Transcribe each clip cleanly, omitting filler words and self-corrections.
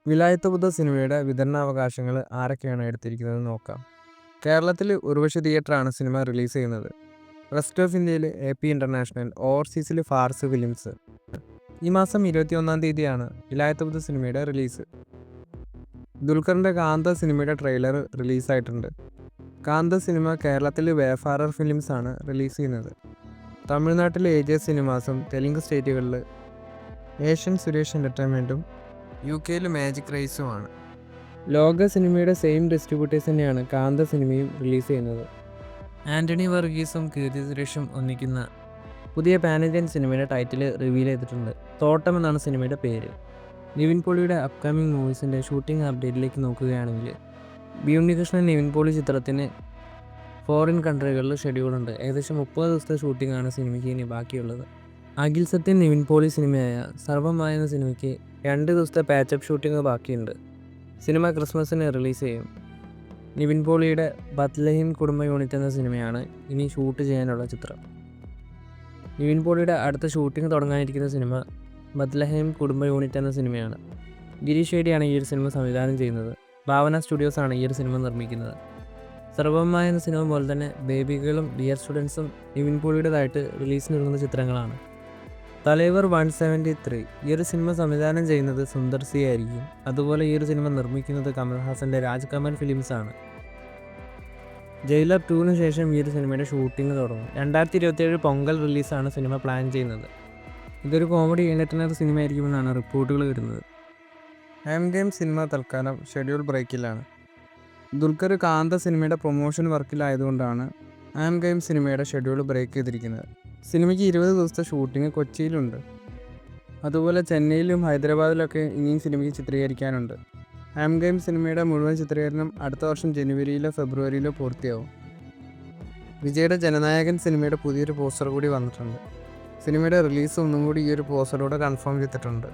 വിലായത്ത് ബുദ്ധ സിനിമയുടെ വിതരണാവകാശങ്ങൾ ആരൊക്കെയാണ് എടുത്തിരിക്കുന്നതെന്ന് നോക്കാം. കേരളത്തിൽ ഉർവശി തിയേറ്ററാണ് സിനിമ റിലീസ് ചെയ്യുന്നത്. റെസ്റ്റ് ഓഫ് ഇന്ത്യയിൽ AP ഇൻ്റർനാഷണൽ, ഓവർസീസിൽ ഫാർസ് ഫിലിംസ്. ഈ മാസം 21-ാം തീയതിയാണ് വിലായത്ത് ബുദ്ധ സിനിമയുടെ റിലീസ്. ദുൽഖറിൻ്റെ കാന്ത സിനിമയുടെ ട്രെയിലർ റിലീസായിട്ടുണ്ട്. കാന്ത സിനിമ കേരളത്തിൽ വേഫാറർ ഫിലിംസ് ആണ് റിലീസ് ചെയ്യുന്നത്. തമിഴ്നാട്ടിൽ AJ സിനിമാസും തെലുങ്ക് സ്റ്റേറ്റുകളിൽ ഏഷ്യൻ സുരേഷ് എൻ്റർടൈൻമെൻറ്റും UK മാജിക് റൈസുമാണ്. ലോക സിനിമയുടെ സെയിം ഡിസ്ട്രിബ്യൂട്ടേഴ്സ് തന്നെയാണ് കാന്ത സിനിമയും റിലീസ് ചെയ്യുന്നത്. ആൻ്റണി വർഗീസും കീർത്തി സുരേഷും ഒന്നിക്കുന്ന പുതിയ പാൻ ഇന്ത്യൻ സിനിമയുടെ ടൈറ്റിൽ റിവീൽ ചെയ്തിട്ടുണ്ട്. തോട്ടം എന്നാണ് സിനിമയുടെ പേര്. നിവിൻ പോളിയുടെ അപ്കമിങ് മൂവീസിൻ്റെ ഷൂട്ടിംഗ് അപ്ഡേറ്റിലേക്ക് നോക്കുകയാണെങ്കിൽ ബി ഉണ്ണികൃഷ്ണൻ നിവിൻ പോളി ചിത്രത്തിന് ഫോറിൻ കൺട്രികളിൽ ഷെഡ്യൂളുണ്ട്. ഏകദേശം 30 ദിവസത്തെ ഷൂട്ടിംഗാണ് സിനിമയ്ക്ക് ഇനി ബാക്കിയുള്ളത്. അഖിൽ സത്യൻ നിവിൻ പോളി സിനിമയായ സർവമായ എന്ന സിനിമയ്ക്ക് 2 ദിവസത്തെ പാച്ചപ്പ് ഷൂട്ടിംഗ് ബാക്കിയുണ്ട്. സിനിമ ക്രിസ്മസിന് റിലീസ് ചെയ്യും. നിവിൻ പോളിയുടെ ബത്ലഹീം കുടുംബ യൂണിറ്റ് എന്ന സിനിമയാണ് ഇനി ഷൂട്ട് ചെയ്യാനുള്ള ചിത്രം. നിവിൻ പോളിയുടെ അടുത്ത ഷൂട്ടിംഗ് തുടങ്ങാനിരിക്കുന്ന സിനിമ ബത്ലഹീം കുടുംബ യൂണിറ്റ് എന്ന സിനിമയാണ്. ഗിരീഷ് ഷേഡിയാണ് ഈ ഒരു സിനിമ സംവിധാനം ചെയ്യുന്നത്. ഭാവന സ്റ്റുഡിയോസാണ് ഈ ഒരു സിനിമ നിർമ്മിക്കുന്നത്. സർവമായ എന്ന സിനിമ പോലെ തന്നെ ബേബികളും ഡിയർ സ്റ്റുഡൻസും നിവിൻ പോളിയുടേതായിട്ട് റിലീസിനൊരുങ്ങുന്ന ചിത്രങ്ങളാണ്. തലൈവർ 173 ഈ ഒരു സിനിമ സംവിധാനം ചെയ്യുന്നത് സുന്ദർ സി ആയിരിക്കും. അതുപോലെ ഈ ഒരു സിനിമ നിർമ്മിക്കുന്നത് കമൽഹാസൻ്റെ രാജ്കമൽ ഫിലിംസ് ആണ്. ജയിലർ 2-ന് ശേഷം ഈ ഒരു സിനിമയുടെ ഷൂട്ടിംഗ് തുടങ്ങും. 2027 പൊങ്കൽ റിലീസാണ് സിനിമ പ്ലാൻ ചെയ്യുന്നത്. ഇതൊരു കോമഡി എൻ്റർടൈനർ സിനിമ ആയിരിക്കുമെന്നാണ് റിപ്പോർട്ടുകൾ വരുന്നത്. ആം ഗെയിം സിനിമ തൽക്കാലം ഷെഡ്യൂൾ ബ്രേക്കിലാണ്. ദുൽഖർ കാന്ത സിനിമയുടെ പ്രൊമോഷൻ വർക്കിലായതുകൊണ്ടാണ് ആം ഗെയിം സിനിമയുടെ ഷെഡ്യൂൾ ബ്രേക്ക് ചെയ്തിരിക്കുന്നത്. സിനിമയ്ക്ക് 20 ദിവസത്തെ ഷൂട്ടിംഗ് കൊച്ചിയിലുണ്ട്. അതുപോലെ ചെന്നൈയിലും ഹൈദരാബാദിലൊക്കെ ഇനിയും സിനിമയ്ക്ക് ചിത്രീകരിക്കാനുണ്ട്. ആം ഗെയിം സിനിമയുടെ മുഴുവൻ ചിത്രീകരണം അടുത്ത വർഷം ജനുവരിയിലോ ഫെബ്രുവരിയിലോ പൂർത്തിയാവും. വിജയുടെ ജനനായകൻ സിനിമയുടെ പുതിയൊരു പോസ്റ്റർ കൂടി വന്നിട്ടുണ്ട്. സിനിമയുടെ റിലീസ് ഒന്നും കൂടി ഈ ഒരു പോസ്റ്ററിലൂടെ കൺഫേം ചെയ്തിട്ടുണ്ട്.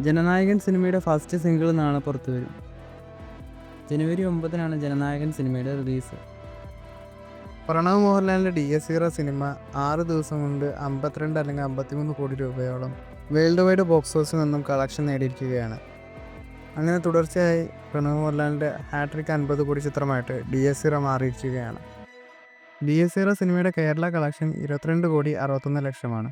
ജനനായകൻ സിനിമയുടെ ഫസ്റ്റ് സിംഗിൾ നാളെ പുറത്തു വരും. ജനുവരി 9-നാണ് ജനനായകൻ സിനിമയുടെ റിലീസ്. പ്രണവ് മോഹൻലാലിൻ്റെ DS0 സിനിമ 6 ദിവസം കൊണ്ട് 52 അല്ലെങ്കിൽ 53 കോടി രൂപയോളം വേൾഡ് വൈഡ് ബോക്സ് ഓഫീസിൽ നിന്നും കളക്ഷൻ നേടിയിരിക്കുകയാണ്. അങ്ങനെ തുടർച്ചയായി പ്രണവ് മോഹൻലാലിൻ്റെ ഹാട്രിക് 50 കോടി ചിത്രമായിട്ട് DS0 മാറിയിരിക്കുകയാണ്. DS0 സിനിമയുടെ കേരള കളക്ഷൻ 22 കോടി 61 ലക്ഷമാണ്.